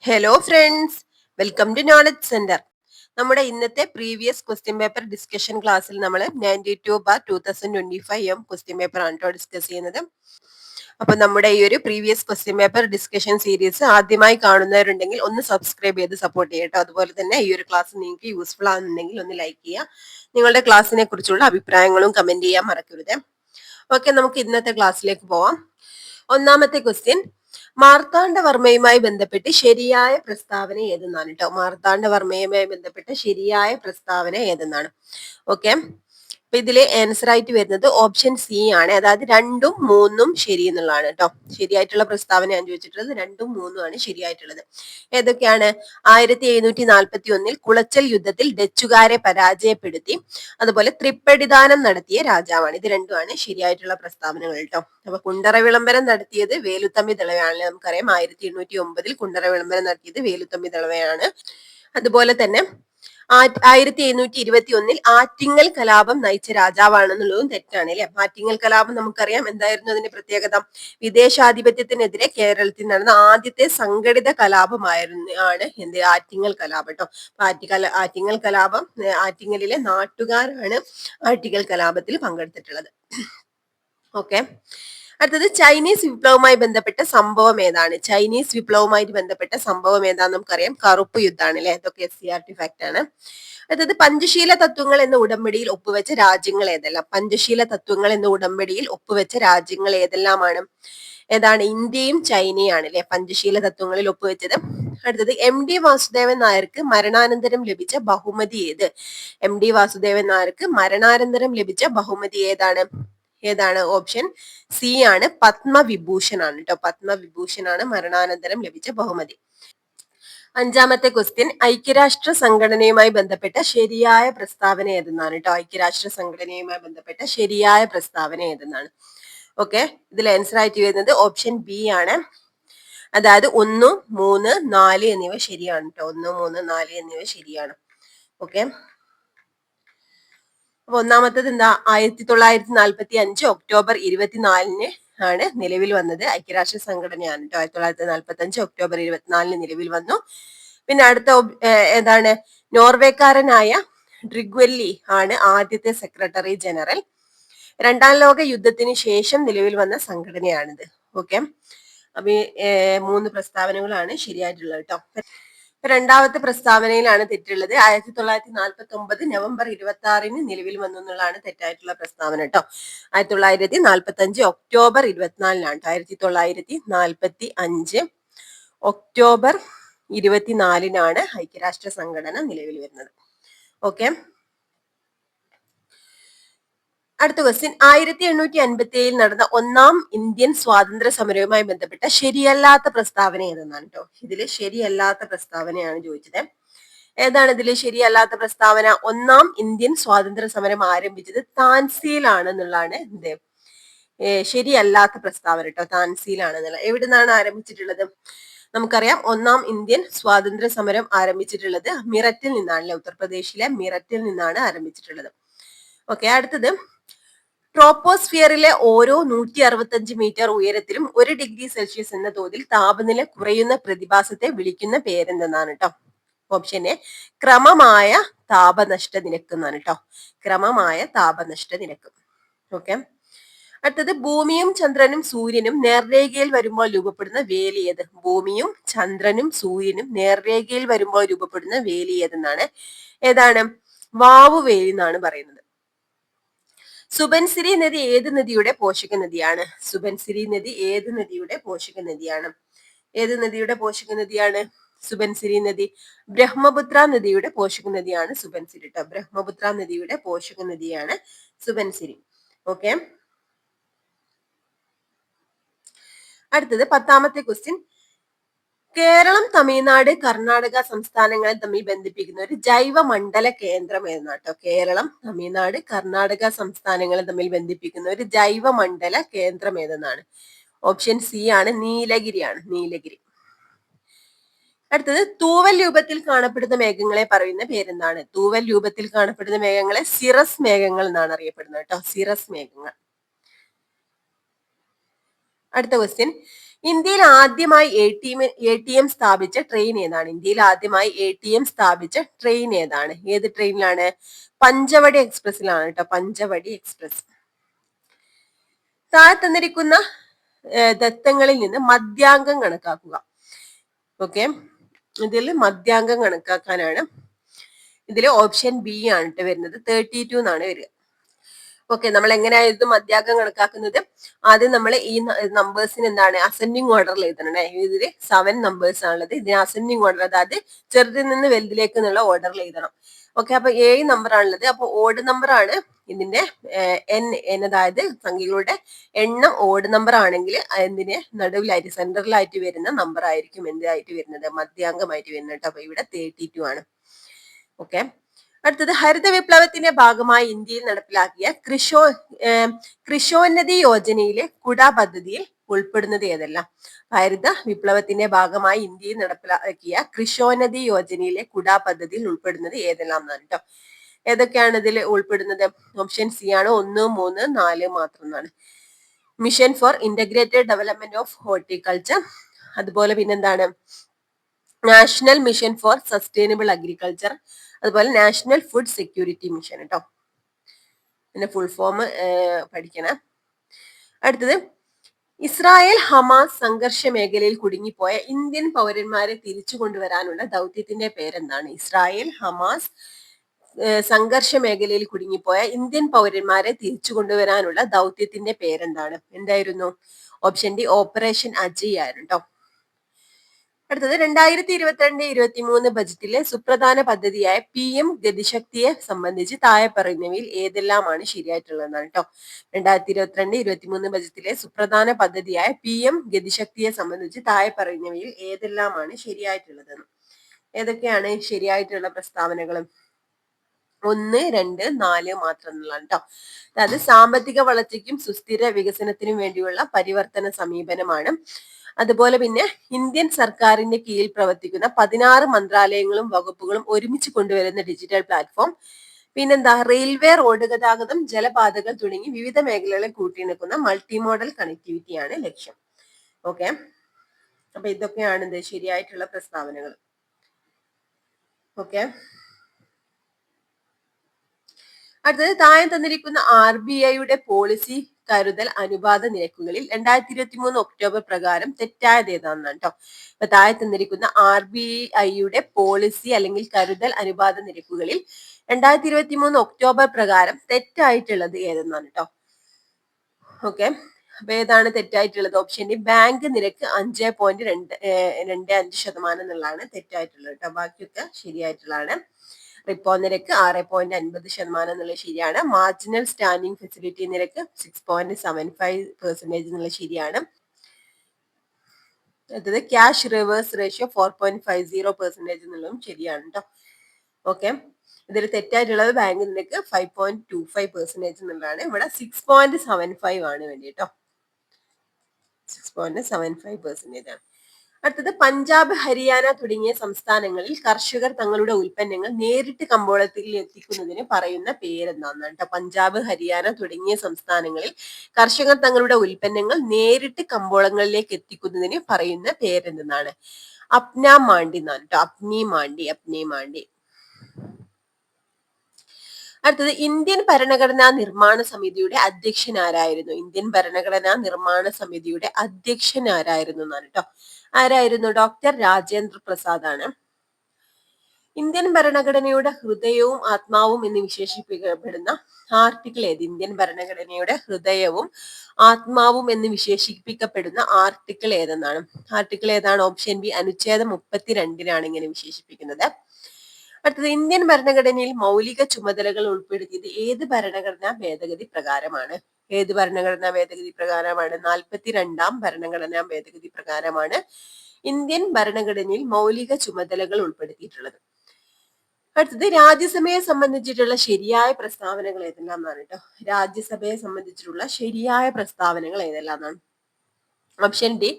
Hello friends, welcome to knowledge centre. നമ്മുടെ ഇന്നത്തെ previous question paper discussion ക്ലാസ്സിൽ നമ്മൾ 92/2025 ക്വസ്റ്റ്യൻ പേപ്പർ ആണ് കേട്ടോ ഡിസ്കസ് ചെയ്യുന്നത്. അപ്പൊ നമ്മുടെ ഈ ഒരു previous question paper discussion series ആദ്യമായി കാണുന്നവരുണ്ടെങ്കിൽ ഒന്ന് സബ്സ്ക്രൈബ് ചെയ്ത് സപ്പോർട്ട് ചെയ്യട്ടോ. അതുപോലെ തന്നെ ഈ ഒരു ക്ലാസ് നിങ്ങൾക്ക് യൂസ്ഫുൾ ആകുന്നുണ്ടെങ്കിൽ ഒന്ന് ലൈക്ക് ചെയ്യുക. നിങ്ങളുടെ ക്ലാസ്സിനെ കുറിച്ചുള്ള അഭിപ്രായങ്ങളും കമന്റ് ചെയ്യാൻ മറക്കരുത്. ഓക്കെ, നമുക്ക് ഇന്നത്തെ ക്ലാസ്സിലേക്ക് പോവാം. ഒന്നാമത്തെ ക്വസ്റ്റ്യൻ, മാർത്താണ്ഡവർമ്മയുമായി ബന്ധപ്പെട്ട് ശരിയായ പ്രസ്താവന ഏതെന്നാണ് കേട്ടോ. മാർത്താണ്ഡവർമ്മയുമായി ബന്ധപ്പെട്ട ശരിയായ പ്രസ്താവന ഏതെന്നാണ്. ഓക്കെ, അപ്പൊ ഇതില് ആൻസർ ആയിട്ട് വരുന്നത് ഓപ്ഷൻ സി ആണ്. അതായത് 2ഉം 3ഉം ശരി എന്നുള്ളതാണ് കേട്ടോ. ശരിയായിട്ടുള്ള പ്രസ്താവന ഞാൻ ചോദിച്ചിട്ടുള്ളത് 2ഉം 3ഉം ആണ് ശരിയായിട്ടുള്ളത്. ഏതൊക്കെയാണ്? 1741 കുളച്ചൽ യുദ്ധത്തിൽ ഡച്ചുകാരെ പരാജയപ്പെടുത്തി അതുപോലെ തൃപ്പടിദാനം നടത്തിയ രാജാവാണ്. ഇത് രണ്ടുമാണ് ശരിയായിട്ടുള്ള പ്രസ്താവനകൾ കേട്ടോ. അപ്പൊ കുണ്ടറ വിളംബരം നടത്തിയത് വേലുത്തമ്പി ദളവയാണല്ലേ. നമുക്കറിയാം 1809 കുണ്ടറ വിളംബരം നടത്തിയത് വേലുത്തമ്പി ദളവയാണ്. അതുപോലെ തന്നെ 1721 ആറ്റിങ്ങൽ കലാപം നയിച്ച രാജാവാണെന്നുള്ളതും തെറ്റാണ് അല്ലെ. ആറ്റിങ്ങൽ കലാപം നമുക്കറിയാം എന്തായിരുന്നു അതിന്റെ പ്രത്യേകത. വിദേശാധിപത്യത്തിനെതിരെ കേരളത്തിൽ നടന്ന ആദ്യത്തെ സംഘടിത കലാപമായിരുന്നു എന്ത് ആറ്റിങ്ങൽ കലാപം കേട്ടോ. ആറ്റിങ്ങൽ കലാപം, ആറ്റിങ്ങലിലെ നാട്ടുകാരാണ് ആറ്റിങ്ങൽ കലാപത്തിൽ പങ്കെടുത്തിട്ടുള്ളത്. ഓക്കെ, അടുത്തത് ചൈനീസ് വിപ്ലവവുമായി ബന്ധപ്പെട്ട സംഭവം ഏതാണ്? ചൈനീസ് വിപ്ലവവുമായിട്ട് ബന്ധപ്പെട്ട സംഭവം ഏതാന്ന് നമുക്കറിയാം, കറുപ്പ് യുദ്ധമാണ് അല്ലെ. ഇതൊക്കെ SCERT ഫാക്ട് ആണ്. അടുത്തത് പഞ്ചശീല തത്വങ്ങൾ എന്ന ഉടമ്പടിയിൽ ഒപ്പുവെച്ച രാജ്യങ്ങൾ ഏതെല്ലാം? പഞ്ചശീല തത്വങ്ങൾ എന്ന ഉടമ്പടിയിൽ ഒപ്പുവെച്ച രാജ്യങ്ങൾ ഏതെല്ലാമാണ്? ഏതാണ്? ഇന്ത്യയും ചൈനയാണ് അല്ലെ പഞ്ചശീല തത്വങ്ങളിൽ ഒപ്പുവെച്ചത്. അടുത്തത് MD വാസുദേവൻ നായർക്ക് മരണാനന്തരം ലഭിച്ച ബഹുമതി ഏത്? MD വാസുദേവൻ നായർക്ക് മരണാനന്തരം ലഭിച്ച ബഹുമതി ഏതാണ്? ഓപ്ഷൻ സി ആണ്, പത്മവിഭൂഷൺ ആണ് കേട്ടോ. പത്മവിഭൂഷൺ ആണ് മരണാനന്തരം ലഭിച്ച ബഹുമതി. അഞ്ചാമത്തെ ക്വസ്റ്റ്യൻ, ഐക്യരാഷ്ട്ര സംഘടനയുമായി ബന്ധപ്പെട്ട ശരിയായ പ്രസ്താവന ഏതെന്നാണ് കേട്ടോ. ഐക്യരാഷ്ട്ര സംഘടനയുമായി ബന്ധപ്പെട്ട ശരിയായ പ്രസ്താവന ഏതെന്നാണ്. ഓക്കെ, ഇതിൽ ആൻസർ ആയിട്ട് വരുന്നത് ഓപ്ഷൻ ബി ആണ്. അതായത് 1, 3, 4 എന്നിവ ശരിയാണ് കേട്ടോ. 1, 3, 4 എന്നിവ ശരിയാണ്. ഓക്കെ, അപ്പൊ ഒന്നാമത്തത് എന്താ? 1945 ഒക്ടോബർ 24 ആണ് നിലവിൽ വന്നത്. ഐക്യരാഷ്ട്ര സംഘടനയാണ് കേട്ടോ. 1945 ഒക്ടോബർ 24 നിലവിൽ വന്നു. പിന്നെ അടുത്ത ഏതാണ്? നോർവേക്കാരനായ ഡ്രിഗ്വെല്ലി ആണ് ആദ്യത്തെ സെക്രട്ടറി ജനറൽ. 2ാം ലോക യുദ്ധത്തിന് ശേഷം നിലവിൽ വന്ന സംഘടനയാണിത്. ഓക്കെ, അപ്പൊ 3 പ്രസ്താവനകളാണ് ശരിയായിട്ടുള്ളത് കേട്ടോ. രണ്ടാമത്തെ പ്രസ്താവനയിലാണ് തെറ്റുള്ളത്. 1949 നവംബർ 26 നിലവിൽ വന്നു എന്നുള്ളതാണ് തെറ്റായിട്ടുള്ള പ്രസ്താവന കേട്ടോ. 1945 ഒക്ടോബർ 24 1945 ഒക്ടോബർ 24 ഐക്യരാഷ്ട്ര സംഘടന നിലവിൽ വരുന്നത്. ഓക്കെ, അടുത്ത ക്വസ്റ്റ്യൻ, 1857 നടന്ന 1ാം ഇന്ത്യൻ സ്വാതന്ത്ര്യ സമരവുമായി ബന്ധപ്പെട്ട ശരിയല്ലാത്ത പ്രസ്താവന ഏതെന്നാണ് കേട്ടോ. ഇതില് ശരിയല്ലാത്ത പ്രസ്താവനയാണ് ചോദിച്ചത്. ഏതാണ് ഇതില് ശരിയല്ലാത്ത പ്രസ്താവന? 1ാം ഇന്ത്യൻ സ്വാതന്ത്ര്യ സമരം ആരംഭിച്ചത് താൻസിയിലാണെന്നുള്ളതാണ് എന്ത് ശരിയല്ലാത്ത പ്രസ്താവന കേട്ടോ. താൻസിയിലാണെന്നുള്ള. എവിടെ നിന്നാണ് ആരംഭിച്ചിട്ടുള്ളത്? നമുക്കറിയാം 1ാം ഇന്ത്യൻ സ്വാതന്ത്ര്യ സമരം ആരംഭിച്ചിട്ടുള്ളത് മീററ്റിൽ നിന്നാണ്. ഉത്തർപ്രദേശിലെ മീററ്റിൽ നിന്നാണ് ആരംഭിച്ചിട്ടുള്ളത്. ഓക്കെ, അടുത്തത്, ട്രോപ്പോസ്ഫിയറിലെ ഓരോ 165 മീറ്റർ ഉയരത്തിലും 1 ഡിഗ്രി സെൽഷ്യസ് എന്ന തോതിൽ താപനില കുറയുന്ന പ്രതിഭാസത്തെ വിളിക്കുന്ന പേരെന്തെന്നാണ് കേട്ടോ. ഓപ്ഷൻ എ, ക്രമമായ താപനഷ്ട നിരക്ക് എന്നാണ് കേട്ടോ. ക്രമമായ താപനഷ്ട നിരക്ക്. ഓക്കെ, അടുത്തത്, ഭൂമിയും ചന്ദ്രനും സൂര്യനും നേർരേഖയിൽ വരുമ്പോൾ രൂപപ്പെടുന്ന വേലി ഏത്? ഭൂമിയും ചന്ദ്രനും സൂര്യനും നേർരേഖയിൽ വരുമ്പോൾ രൂപപ്പെടുന്ന വേലി ഏതെന്നാണ്. ഏതാണ്? വാവുവേലി എന്നാണ് പറയുന്നത്. സുബൻസിരി നദി ഏത് നദിയുടെ പോഷക നദിയാണ്? സുബൻസിരി നദി ഏത് നദിയുടെ പോഷക നദിയാണ്? ഏത് നദിയുടെ പോഷക നദിയാണ് സുബൻസിരി നദി? ബ്രഹ്മപുത്ര നദിയുടെ പോഷക നദിയാണ് സുബൻസിരി കേട്ടോ. ബ്രഹ്മപുത്ര നദിയുടെ പോഷക നദിയാണ് സുബൻസിരി. ഓക്കെ, അടുത്തത് 10ാമത്തെ ക്വസ്റ്റ്യൻ, കേരളം, തമിഴ്നാട്, കർണാടക സംസ്ഥാനങ്ങളെ തമ്മിൽ ബന്ധിപ്പിക്കുന്ന ഒരു ജൈവമണ്ഡല കേന്ദ്രം ഏതാട്ടോ? കേരളം, തമിഴ്നാട്, കർണാടക സംസ്ഥാനങ്ങളെ തമ്മിൽ ബന്ധിപ്പിക്കുന്ന ഒരു ജൈവമണ്ഡല കേന്ദ്രം ഏതെന്നാണ്. ഓപ്ഷൻ സി ആണ്, നീലഗിരിയാണ്. നീലഗിരി. അടുത്തത്, തൂവൽ രൂപത്തിൽ കാണപ്പെടുന്ന മേഘങ്ങളെ പറയുന്ന പേരെന്താണ്? തൂവൽ രൂപത്തിൽ കാണപ്പെടുന്ന മേഘങ്ങളെ സിറസ് മേഘങ്ങൾ എന്നാണ് അറിയപ്പെടുന്നത് കേട്ടോ. സിറസ് മേഘങ്ങൾ. അടുത്ത ക്വസ്റ്റ്യൻ, ഇന്ത്യയിൽ ആദ്യമായി എ ടി എം സ്ഥാപിച്ച ട്രെയിൻ ഏതാണ്? ഇന്ത്യയിൽ ആദ്യമായി എ ടി എം സ്ഥാപിച്ച ട്രെയിൻ ഏതാണ്? ഏത് ട്രെയിനിലാണ്? പഞ്ചവടി എക്സ്പ്രസിലാണ് കേട്ടോ, പഞ്ചവടി എക്സ്പ്രസ്. താഴെ തന്നിരിക്കുന്ന ദത്തങ്ങളിൽ നിന്ന് മധ്യാങ്കം കണക്കാക്കുക. ഓക്കെ, ഇതിൽ മധ്യാങ്കം കണക്കാക്കാനാണ്. ഇതിൽ ഓപ്ഷൻ ബി ആണ് ട്ടോ വരുന്നത്, 32 എന്നാണ് വരിക. ഓക്കെ, നമ്മൾ എങ്ങനെയായിരുന്നു മധ്യാങ്കം കണക്കാക്കുന്നത്? ആദ്യം നമ്മൾ ഈ നമ്പേഴ്സിന് എന്താണ് അസെൻഡിങ് ഓർഡറിൽ എഴുതണേ. ഇതിൽ 7 നമ്പേഴ്സ് ആണുള്ളത്. ഇതിന് അസെൻഡിങ് ഓർഡർ, അതായത് ചെറുതിൽ നിന്ന് വലുതിലേക്ക് എന്നുള്ള ഓർഡറിൽ എഴുതണം. ഓക്കെ, അപ്പൊ 7 നമ്പർ ആണുള്ളത്. അപ്പൊ ഓഡ് നമ്പർ ആണ് ഇതിന്റെ എൻ, അതായത് സംഖ്യകളുടെ എണ്ണം ഓഡ് നമ്പർ ആണെങ്കിൽ എന്തിന് നടുവിലായിട്ട് സെന്ററിലായിട്ട് വരുന്ന നമ്പർ ആയിരിക്കും എന്തായിട്ട് വരുന്നത്? മധ്യാങ്കമായിട്ട് വരുന്നത് കേട്ടോ. അപ്പൊ ഇവിടെ 32 ആണ്. ഓക്കെ, അടുത്തത് ഹരിത വിപ്ലവത്തിന്റെ ഭാഗമായി ഇന്ത്യയിൽ നടപ്പിലാക്കിയ കൃഷോന്നതി യോജനയിലെ കുട പദ്ധതിയിൽ ഉൾപ്പെടുന്നത് ഏതെല്ലാം? ഹരിത വിപ്ലവത്തിന്റെ ഭാഗമായി ഇന്ത്യയിൽ നടപ്പിലാക്കിയ കൃഷോന്നതി യോജനയിലെ കുട പദ്ധതിയിൽ ഉൾപ്പെടുന്നത് ഏതെല്ലാം എന്നാണ് കേട്ടോ. ഏതൊക്കെയാണ് ഇതിൽ ഉൾപ്പെടുന്നത്? ഓപ്ഷൻ സി ആണ് 1, 3, 4 മാത്രം എന്നാണ്. Mission four integrated development of horticulture, അതുപോലെ പിന്നെന്താണ് national mission four sustainable agriculture, അതുപോലെ നാഷണൽ ഫുഡ് സെക്യൂരിറ്റി മിഷൻ കേട്ടോ. പിന്നെ ഫുൾ ഫോം പഠിക്കണം. അടുത്തത് ഇസ്രായേൽ ഹമാസ് സംഘർഷ മേഖലയിൽ കുടുങ്ങിപ്പോയ ഇന്ത്യൻ പൗരന്മാരെ തിരിച്ചു കൊണ്ടുവരാനുള്ള ദൗത്യത്തിന്റെ പേരെന്താണ്? ഇസ്രായേൽ ഹമാസ് സംഘർഷ മേഖലയിൽ കുടുങ്ങിപ്പോയ ഇന്ത്യൻ പൗരന്മാരെ തിരിച്ചു കൊണ്ടുവരാനുള്ള ദൗത്യത്തിന്റെ പേരെന്താണ്? എന്തായിരുന്നു? ഓപ്ഷൻ ഡി ഓപ്പറേഷൻ അജയ് ആയിരുന്നു കേട്ടോ. അടുത്തത് 2022-23 ബജറ്റിലെ സുപ്രധാന പദ്ധതിയായ PM ഗതിശക്തിയെ സംബന്ധിച്ച് താഴെ പറയുന്നവയിൽ ഏതെല്ലാമാണ് ശരിയായിട്ടുള്ളതെന്നാണ് കേട്ടോ. 2022-23 ബജറ്റിലെ സുപ്രധാന പദ്ധതിയായ PM ഗതിശക്തിയെ സംബന്ധിച്ച് താഴെ പറയുന്നവയിൽ ഏതെല്ലാമാണ് ശരിയായിട്ടുള്ളതെന്ന്. ഏതൊക്കെയാണ് ശരിയായിട്ടുള്ള പ്രസ്താവനകൾ? 1, 2, 4 മാത്രം എന്നുള്ളതാണ് കേട്ടോ. അതായത് സാമ്പത്തിക വളർച്ചയ്ക്കും സുസ്ഥിര വികസനത്തിനും വേണ്ടിയുള്ള പരിവർത്തന സമീപനമാണ്. അതുപോലെ പിന്നെ ഇന്ത്യൻ സർക്കാരിന്റെ കീഴിൽ പ്രവർത്തിക്കുന്ന 16 മന്ത്രാലയങ്ങളും വകുപ്പുകളും ഒരുമിച്ച് കൊണ്ടുവരുന്ന ഡിജിറ്റൽ പ്ലാറ്റ്ഫോം. പിന്നെന്താ? റെയിൽവേ, റോഡ് ഗതാഗതം, ജലപാതകൾ തുടങ്ങി വിവിധ മേഖലകളെ കൂട്ടിയിണക്കുന്ന മൾട്ടി മോഡൽ കണക്ടിവിറ്റിയാണ് ലക്ഷ്യം. ഓക്കെ, അപ്പൊ ഇതൊക്കെയാണ് ഇത് ശരിയായിട്ടുള്ള പ്രസ്താവനകൾ. ഓക്കെ, അടുത്തത് താഴെ തന്നിരിക്കുന്ന RBIയുടെ പോളിസി കരുതൽ അനുപാത നിരക്കുകളിൽ 2023 ഒക്ടോബർ പ്രകാരം തെറ്റായത് ഏതാണെന്നാണ് കേട്ടോ. അപ്പൊ താഴെ തന്നിരിക്കുന്ന RBIയുടെ പോളിസി അല്ലെങ്കിൽ കരുതൽ അനുപാത നിരക്കുകളിൽ 2023 ഒക്ടോബർ പ്രകാരം തെറ്റായിട്ടുള്ളത് ഏതെന്നാണ് കേട്ടോ. ഓക്കെ, അപ്പൊ ഏതാണ് തെറ്റായിട്ടുള്ളത്? ഓപ്ഷൻ ഡി ബാങ്ക് നിരക്ക് 5.25% എന്നുള്ളതാണ് തെറ്റായിട്ടുള്ളത് കേട്ടോ. ബാക്കിയൊക്കെ ശരിയായിട്ടുള്ളതാണ്. റിപ്പോ നിരക്ക് 6.50% എന്നുള്ളത് ശരിയാണ്. മാർജിനൽ സ്റ്റാൻഡിംഗ് ഫെസിലിറ്റി നിരക്ക് 6.75% എന്നുള്ളത് ശരിയാണ്. അടുത്തത് ക്യാഷ് റിവേഴ്സ് റേഷ്യോ 4.50% എന്നുള്ളതും ശരിയാണ് കേട്ടോ. ഓക്കെ, ഇതിൽ തെറ്റായിട്ടുള്ളത് ബാങ്ക് നിരക്ക് 5.25% എന്നുള്ളതാണ്. ഇവിടെ 6.75 ആണ് വേണ്ടി കേട്ടോ. 6.75% ആണ്. അടുത്തത് പഞ്ചാബ്, ഹരിയാന തുടങ്ങിയ സംസ്ഥാനങ്ങളിൽ കർഷകർ തങ്ങളുടെ ഉൽപ്പന്നങ്ങൾ നേരിട്ട് കമ്പോളത്തിൽ എത്തിക്കുന്നതിന് പറയുന്ന പേരെന്താണെന്നാണ് കേട്ടോ. പഞ്ചാബ്, ഹരിയാന തുടങ്ങിയ സംസ്ഥാനങ്ങളിൽ കർഷകർ തങ്ങളുടെ ഉൽപ്പന്നങ്ങൾ നേരിട്ട് കമ്പോളങ്ങളിലേക്ക് എത്തിക്കുന്നതിന് പറയുന്ന പേരെന്തെന്നാണ്? അപ്ന മാണ്ടി എന്നാണ് കേട്ടോ. അപ്നി മാണ്ടി. അടുത്തത് ഇന്ത്യൻ ഭരണഘടനാ നിർമ്മാണ സമിതിയുടെ അധ്യക്ഷൻ ആരായിരുന്നു? ഇന്ത്യൻ ഭരണഘടനാ നിർമ്മാണ സമിതിയുടെ അധ്യക്ഷൻ ആരായിരുന്നു എന്നാണ് കേട്ടോ. ആരായിരുന്നു? ഡോക്ടർ രാജേന്ദ്ര പ്രസാദ് ആണ്. ഇന്ത്യൻ ഭരണഘടനയുടെ ഹൃദയവും ആത്മാവും എന്ന് വിശേഷിപ്പിക്കപ്പെടുന്ന ആർട്ടിക്കിൾ ഏത്? ഇന്ത്യൻ ഭരണഘടനയുടെ ഹൃദയവും ആത്മാവും എന്ന് വിശേഷിപ്പിക്കപ്പെടുന്ന ആർട്ടിക്കിൾ ഏതെന്നാണ്? ആർട്ടിക്കിൾ ഏതാണ്? ഓപ്ഷൻ ബി അനുച്ഛേദം 32 ഇങ്ങനെ വിശേഷിപ്പിക്കുന്നത്. അടുത്തത് ഇന്ത്യൻ ഭരണഘടനയിൽ മൗലിക ചുമതലകൾ ഉൾപ്പെടുത്തിയത് ഏത് ഭരണഘടനാ ഭേദഗതി പ്രകാരമാണ്? ഏത് ഭരണഘടനാ ഭേദഗതി പ്രകാരമാണ്? 42ാം ഭരണഘടനാ ഭേദഗതി പ്രകാരമാണ് ഇന്ത്യൻ ഭരണഘടനയിൽ മൗലിക ചുമതലകൾ ഉൾപ്പെടുത്തിയിട്ടുള്ളത്. അടുത്തത് രാജ്യസഭയെ സംബന്ധിച്ചിട്ടുള്ള ശരിയായ പ്രസ്താവനകൾ ഏതെല്ലാം എന്നാണ് കേട്ടോ. രാജ്യസഭയെ സംബന്ധിച്ചിട്ടുള്ള ശരിയായ പ്രസ്താവനകൾ ഏതെല്ലാം എന്നാണ്? Option D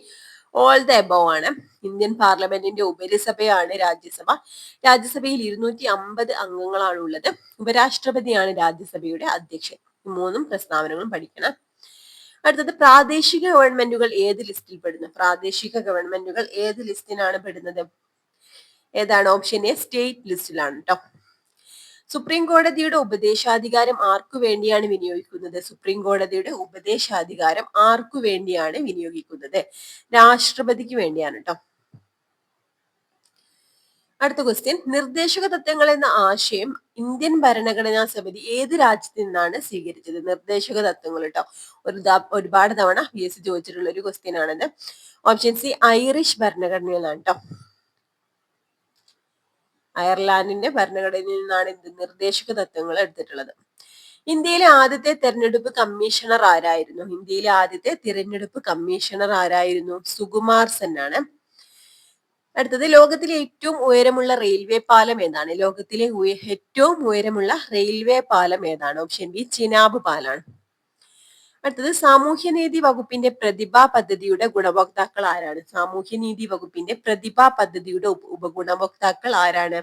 all the above ആണ്. ഇന്ത്യൻ പാർലമെന്റിന്റെ ഉപരിസഭയാണ് രാജ്യസഭ. രാജ്യസഭയിൽ 250 അംഗങ്ങളാണ് ഉള്ളത്. ഉപരാഷ്ട്രപതിയാണ് രാജ്യസഭയുടെ അധ്യക്ഷൻ. ഈ 3 പ്രസ്താവനകളും പഠിക്കണം. അടുത്തത് പ്രാദേശിക ഗവൺമെന്റുകൾ ഏത് ലിസ്റ്റിൽ പെടുന്നു? പ്രാദേശിക ഗവൺമെന്റുകൾ ഏത് ലിസ്റ്റിനാണ് പെടുന്നത്? ഏതാണ്? ഓപ്ഷൻ എ സ്റ്റേറ്റ് ലിസ്റ്റിലാണ് കേട്ടോ. സുപ്രീം കോടതിയുടെ ഉപദേശാധികാരം ആർക്കു വേണ്ടിയാണ് വിനിയോഗിക്കുന്നത്? സുപ്രീം കോടതിയുടെ ഉപദേശാധികാരം ആർക്കു വേണ്ടിയാണ് വിനിയോഗിക്കുന്നത്? രാഷ്ട്രപതിക്ക് വേണ്ടിയാണ് കേട്ടോ. അടുത്ത ക്വസ്റ്റ്യൻ, നിർദ്ദേശക തത്വങ്ങൾ എന്ന ആശയം ഇന്ത്യൻ ഭരണഘടനാ സമിതി ഏത് രാജ്യത്ത് നിന്നാണ് സ്വീകരിച്ചത്? നിർദ്ദേശക തത്വങ്ങൾ കേട്ടോ, ഒരുപാട് തവണ PSC ചോദിച്ചിട്ടുള്ള ഒരു ക്വസ്റ്റ്യൻ ആണത്. ഓപ്ഷൻ സി ഐറിഷ് ഭരണഘടനയിലാണ് കേട്ടോ. അയർലാൻഡിന്റെ ഭരണഘടനയിൽ നിന്നാണ് എന്ത് നിർദ്ദേശക തത്വങ്ങൾ എടുത്തിട്ടുള്ളത്. ഇന്ത്യയിലെ ആദ്യത്തെ തെരഞ്ഞെടുപ്പ് കമ്മീഷണർ ആരായിരുന്നു? ഇന്ത്യയിലെ ആദ്യത്തെ തിരഞ്ഞെടുപ്പ് കമ്മീഷണർ ആരായിരുന്നു? സുകുമാർ സെൻ ആണ്. അടുത്തത്, ലോകത്തിലെ ഏറ്റവും ഉയരമുള്ള റെയിൽവേ പാലം ഏതാണ്? ലോകത്തിലെ ഏറ്റവും ഉയരമുള്ള റെയിൽവേ പാലം ഏതാണ്? ഓപ്ഷൻ ബി ചിനാബ് പാലാണ്. അടുത്തത്, സാമൂഹ്യനീതി വകുപ്പിന്റെ പ്രതിഭാ പദ്ധതിയുടെ ഗുണഭോക്താക്കൾ ആരാണ്? സാമൂഹ്യനീതി വകുപ്പിന്റെ പ്രതിഭാ പദ്ധതിയുടെ ഉപഗുണഭോക്താക്കൾ ആരാണ്?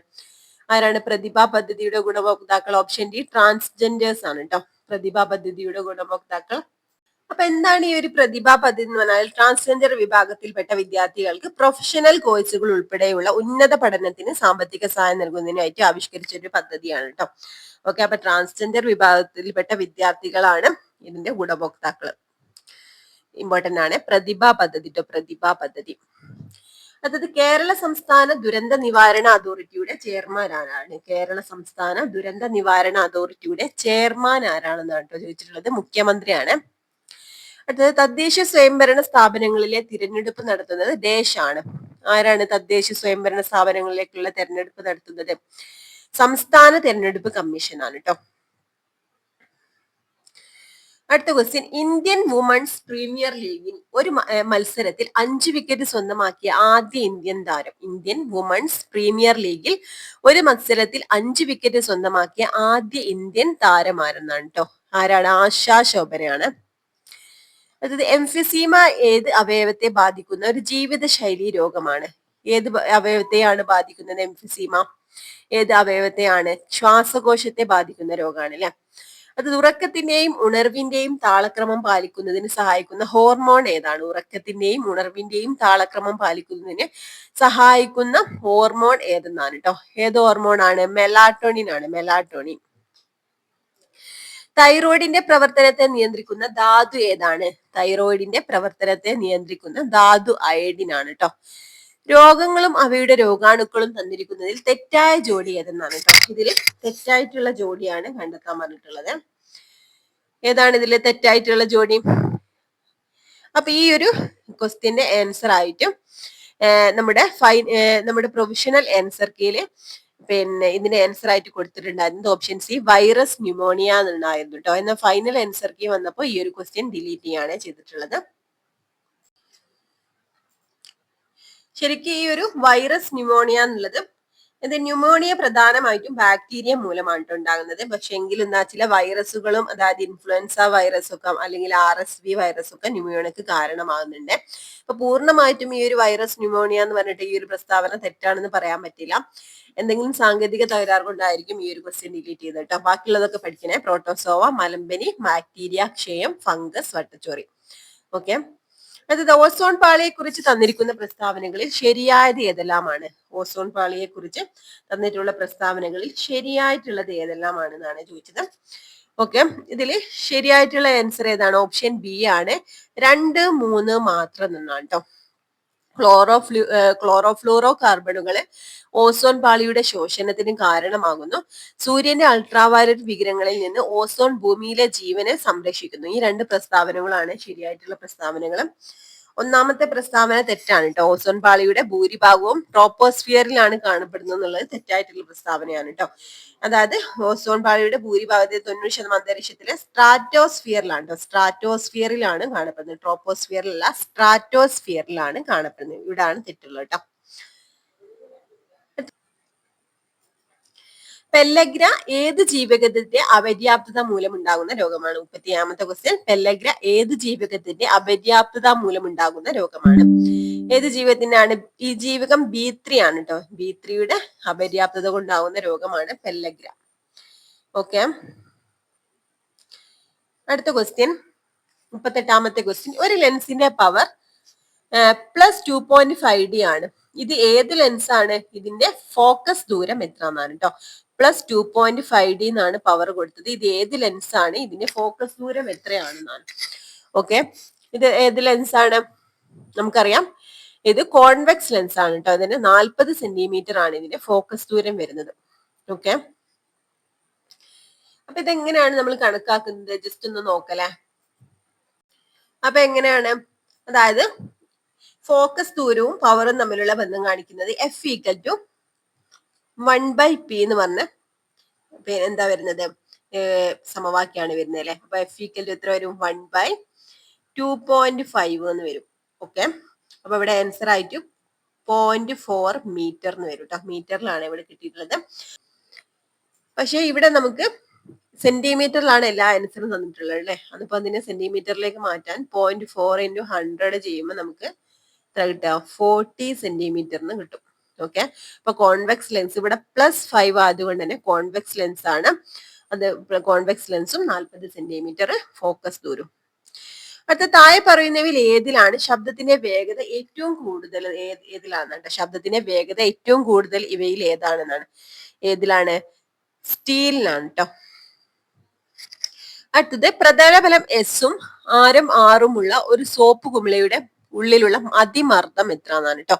ആരാണ് പ്രതിഭാ പദ്ധതിയുടെ ഗുണഭോക്താക്കൾ? ഓപ്ഷൻ ഡി ട്രാൻസ്ജെൻഡേഴ്സ് ആണ് കേട്ടോ പ്രതിഭാ പദ്ധതിയുടെ ഗുണഭോക്താക്കൾ. അപ്പൊ എന്താണ് ഈ ഒരു പ്രതിഭാ പദ്ധതി എന്ന് പറഞ്ഞാൽ? ട്രാൻസ്ജെൻഡർ വിഭാഗത്തിൽപ്പെട്ട വിദ്യാർത്ഥികൾക്ക് പ്രൊഫഷണൽ കോഴ്സുകൾ ഉൾപ്പെടെയുള്ള ഉന്നത പഠനത്തിന് സാമ്പത്തിക സഹായം നൽകുന്നതിനായിട്ട് ആവിഷ്കരിച്ച ഒരു പദ്ധതിയാണ് കേട്ടോ. ഓക്കെ, അപ്പൊ ട്രാൻസ്ജെൻഡർ വിഭാഗത്തിൽപ്പെട്ട വിദ്യാർത്ഥികളാണ് ഇതിന്റെ ഗുണഭോക്താക്കൾ. ഇമ്പോർട്ടന്റ് ആണ് പ്രതിഭാ പദ്ധതി കേട്ടോ, പ്രതിഭാ പദ്ധതി. അതായത് കേരള സംസ്ഥാന ദുരന്ത നിവാരണ അതോറിറ്റിയുടെ ചെയർമാൻ ആരാണ്? കേരള സംസ്ഥാന ദുരന്ത നിവാരണ അതോറിറ്റിയുടെ ചെയർമാൻ ആരാണെന്നാണ് കേട്ടോ ചോദിച്ചിട്ടുള്ളത്. മുഖ്യമന്ത്രിയാണ്. അടുത്തത്, തദ്ദേശ സ്വയംഭരണ സ്ഥാപനങ്ങളിലെ തിരഞ്ഞെടുപ്പ് നടത്തുന്നത് ദേശാണ്. ആരാണ് തദ്ദേശ സ്വയംഭരണ സ്ഥാപനങ്ങളിലേക്കുള്ള തെരഞ്ഞെടുപ്പ് നടത്തുന്നത്? സംസ്ഥാന തെരഞ്ഞെടുപ്പ് കമ്മീഷൻ ആണ് കേട്ടോ. അടുത്ത ക്വസ്റ്റ്യൻ, ഇന്ത്യൻ വുമൺസ് പ്രീമിയർ ലീഗിൽ ഒരു മത്സരത്തിൽ 5 വിക്കറ്റ് സ്വന്തമാക്കിയ ആദ്യ ഇന്ത്യൻ താരം. ഇന്ത്യൻ വുമൺസ് പ്രീമിയർ ലീഗിൽ ഒരു മത്സരത്തിൽ 5 വിക്കറ്റ് സ്വന്തമാക്കിയ ആദ്യ ഇന്ത്യൻ താരമാരെന്നാണ് കേട്ടോ. ആരാണ്? ആശാ ശോഭനയാണ്. അതായത് എംഫിസീമ ഏത് അവയവത്തെ ബാധിക്കുന്ന ഒരു ജീവിതശൈലി രോഗമാണ്? ഏത് അവയവത്തെയാണ് ബാധിക്കുന്നത് എംഫിസീമ? ഏത് അവയവത്തെയാണ്? ശ്വാസകോശത്തെ ബാധിക്കുന്ന രോഗമാണ് അല്ലെ. അത് ഉറക്കത്തിന്റെയും ഉണർവിന്റെയും താളക്രമം പാലിക്കുന്നതിന് സഹായിക്കുന്ന ഹോർമോൺ ഏതാണ്? ഉറക്കത്തിന്റെയും ഉണർവിന്റെയും താളക്രമം പാലിക്കുന്നതിന് സഹായിക്കുന്ന ഹോർമോൺ ഏതെന്നാണ് കേട്ടോ. ഏത് ഹോർമോൺ ആണ്? മെലാറ്റോണിൻ ആണ്, മെലാറ്റോണിൻ. തൈറോയിഡിന്റെ പ്രവർത്തനത്തെ നിയന്ത്രിക്കുന്ന ധാതു ഏതാണ്? തൈറോയിഡിന്റെ പ്രവർത്തനത്തെ നിയന്ത്രിക്കുന്ന ധാതു അയഡിൻ ആണ് കേട്ടോ. രോഗങ്ങളും അവയുടെ രോഗാണുക്കളും തന്നിരിക്കുന്നതിൽ തെറ്റായ ജോഡി ഏതെന്നാണ് കേട്ടോ. ഇതിൽ തെറ്റായിട്ടുള്ള ജോഡിയാണ് കണ്ടെത്താൻ പറഞ്ഞിട്ടുള്ളത്. ഏതാണ് ഇതിൽ തെറ്റായിട്ടുള്ള ജോഡി? അപ്പൊ ഈ ഒരു ക്വസ്റ്റ്യന്റെ ആൻസർ ആയിട്ടും നമ്മുടെ പ്രൊവിഷണൽ ആൻസർ കീയില് ഇതിന്റെ ആൻസർ ആയിട്ട് കൊടുത്തിട്ടുണ്ടായിരുന്നത് ഓപ്ഷൻ സി വൈറസ് ന്യൂമോണിയ എന്നുണ്ടായിരുന്നു കേട്ടോ. എന്നാൽ ഫൈനൽ ആൻസർ കീ വന്നപ്പോൾ ഈ ഒരു ക്വസ്റ്റ്യൻ ഡിലീറ്റ് ചെയ്യാണ് ചെയ്തിട്ടുള്ളത്. ശരിക്കും ഈ ഒരു വൈറസ് ന്യൂമോണിയ എന്നുള്ളത് ന്യൂമോണിയ പ്രധാനമായിട്ടും ബാക്ടീരിയ മൂലമാണ് ഉണ്ടാകുന്നത്. പക്ഷെ എങ്കിലും എന്താ ചില വൈറസുകളും, അതായത് ഇൻഫ്ലുവൻസ വൈറസ് ഒക്കെ അല്ലെങ്കിൽ RSV വൈറസ് ഒക്കെ ന്യൂമോണിയക്ക് കാരണമാകുന്നുണ്ട്. അപ്പൊ പൂർണ്ണമായിട്ടും ഈ ഒരു വൈറസ് ന്യൂമോണിയ എന്ന് പറഞ്ഞിട്ട് ഈ ഒരു പ്രസ്താവന തെറ്റാണെന്ന് പറയാൻ പറ്റില്ല. എന്തെങ്കിലും സാങ്കേതിക തകരാറ് കൊണ്ടായിരിക്കും ഈ ഒരു ക്വസ്റ്റ്യൻ ഡിലീറ്റ് ചെയ്തത് കേട്ടോ. ബാക്കിയുള്ളതൊക്കെ പഠിക്കണേ. പ്രോട്ടോസോവ, മലമ്പനി, ബാക്ടീരിയ, ക്ഷയം, ഫംഗസ്, വട്ടച്ചോറി. ഓക്കെ, അതായത് ഓസോൺ പാളിയെ കുറിച്ച് തന്നിരിക്കുന്ന പ്രസ്താവനകളിൽ ശരിയായത് ഏതെല്ലാമാണ്? ഓസോൺ പാളിയെ കുറിച്ച് തന്നിട്ടുള്ള പ്രസ്താവനകളിൽ ശരിയായിട്ടുള്ളത് ഏതെല്ലാമാണെന്നാണ് ചോദിച്ചത്. ഓക്കെ, ഇതിൽ ശരിയായിട്ടുള്ള ആൻസർ ഏതാണ്? ഓപ്ഷൻ ബി ആണ്. 2, 3 മാത്രം നിന്നാണ് കേട്ടോ. ക്ലോറോഫ്ലൂറോ കാർബണുകള് ഓസോൺ പാളിയുടെ ശോഷണത്തിന് കാരണമാകുന്നു. സൂര്യന്റെ അൾട്രാവയലറ്റ് വികിരണങ്ങളിൽ നിന്ന് ഓസോൺ ഭൂമിയിലെ ജീവനെ സംരക്ഷിക്കുന്നു. ഈ 2 പ്രസ്താവനകളാണ് ശരിയായിട്ടുള്ള പ്രസ്താവനകൾ. ഒന്നാമത്തെ പ്രസ്താവന തെറ്റാണ് കേട്ടോ. ഓസോൺ പാളിയുടെ ഭൂരിഭാഗവും ട്രോപ്പോസ്ഫിയറിലാണ് കാണപ്പെടുന്നത് എന്നുള്ളത് തെറ്റായിട്ടുള്ള പ്രസ്താവനയാണ് കേട്ടോ. അതായത് ഓസോൺ പാളിയുടെ ഭൂരിഭാഗത്തെ 90% അന്തരീക്ഷത്തിലെ സ്ട്രാറ്റോസ്ഫിയറിലാണ് കേട്ടോ. സ്ട്രാറ്റോസ്ഫിയറിലാണ് കാണപ്പെടുന്നത്. ട്രോപ്പോസ്ഫിയറിലല്ല, സ്ട്രാറ്റോസ്ഫിയറിലാണ് കാണപ്പെടുന്നത്. ഇവിടാണ് തെറ്റുള്ളത് കേട്ടോ. പെല്ലഗ്ര ഏത് ജീവകത്തിന്റെ അപര്യാപ്തത മൂലമുണ്ടാകുന്ന രോഗമാണ്? 37ാമത്തെ ക്വസ്റ്റ്യൻ. പെല്ലഗ്ര ഏത് ജീവകത്തിന്റെ അപര്യാപ്തത മൂലമുണ്ടാകുന്ന രോഗമാണ്? ഏത് ജീവകത്തിനാണ്? ഈ ജീവകം B3 ആണ് കേട്ടോ. B3യുടെ അപര്യാപ്തത കൊണ്ടാകുന്ന രോഗമാണ് പെല്ലഗ്ര. ഓക്കെ, അടുത്ത ക്വസ്റ്റ്യൻ. 38ാമത്തെ ക്വസ്റ്റ്യൻ, ഒരു ലെൻസിന്റെ പവർ +2.5D ആണ്. ഇത് ഏത് ലെൻസ് ആണ്? ഇതിന്റെ ഫോക്കസ് ദൂരം എത്ര എന്നാണ് കേട്ടോ. +2.5D എന്നാണ് പവർ കൊടുത്തത്. ഇത് ഏത് ലെൻസ് ആണ്? ഇതിന്റെ ഫോക്കസ് ദൂരം എത്രയാണെന്നാണ്. ഓക്കെ, ഇത് ഏത് ലെൻസ് ആണ്? നമുക്കറിയാം ഇത് കോൺവെക്സ് ലെൻസ് ആണ് കേട്ടോ. അതിന് 40 സെന്റിമീറ്റർ ആണ് ഇതിന്റെ ഫോക്കസ് ദൂരം വരുന്നത്. ഓക്കെ, അപ്പൊ ഇതെങ്ങനെയാണ് നമ്മൾ കണക്കാക്കുന്നത്? ജസ്റ്റ് ഒന്ന് നോക്കലേ. അപ്പൊ എങ്ങനെയാണ്? അതായത് ഫോക്കസ് ദൂരവും പവറും തമ്മിലുള്ള ബന്ധം കാണിക്കുന്നത് F=1/P എന്ന് പറഞ്ഞ എന്താ വരുന്നത്? സമവാക്യമാണ് വരുന്നത് അല്ലെ. അപ്പൊ F= എത്ര വരും? 1/2.5 എന്ന് വരും. ഓക്കെ, അപ്പൊ ഇവിടെ ആൻസർ ആയിട്ട് 0.4 മീറ്റർ എന്ന് വരും കേട്ടോ. മീറ്ററിലാണ് ഇവിടെ കിട്ടിയിട്ടുള്ളത്. പക്ഷെ ഇവിടെ നമുക്ക് സെന്റിമീറ്ററിലാണ് എല്ലാ ആൻസറും തന്നിട്ടുള്ളത് അല്ലെ. അതിപ്പോ അതിനെ സെന്റിമീറ്ററിലേക്ക് മാറ്റാൻ 0.4 × 100 ചെയ്യുമ്പോൾ നമുക്ക് എത്ര കിട്ടുക? 40 സെന്റിമീറ്ററിന് കിട്ടും. ഓക്കെ, അപ്പൊ കോൺവെക്സ് ലെൻസ് ഇവിടെ +5 ആയതുകൊണ്ട് തന്നെ കോൺവെക്സ് ലെൻസ് ആണ്. അത് കോൺവെക്സ് ലെൻസും 40 സെന്റിമീറ്റർ ഫോക്കസ് ദൂരം. അടുത്ത താഴെ പറയുന്നവയിൽ ഏതിലാണ് ശബ്ദത്തിന്റെ വേഗത ഏറ്റവും കൂടുതൽ? ഏതിലാണ്? ശബ്ദത്തിന്റെ വേഗത ഏറ്റവും കൂടുതൽ ഇവയിൽ ഏതാണെന്നാണ്. ഏതിലാണ്? സ്റ്റീലിനാണ് കേട്ടോ. അടുത്തത് പ്രതലബലം S-ഉം ആരം R-ഉം ഉള്ള ഒരു സോപ്പ് കുമിളയുടെ ഉള്ളിലുള്ള അതിമർദ്ദം എത്ര എന്നാണ് കേട്ടോ.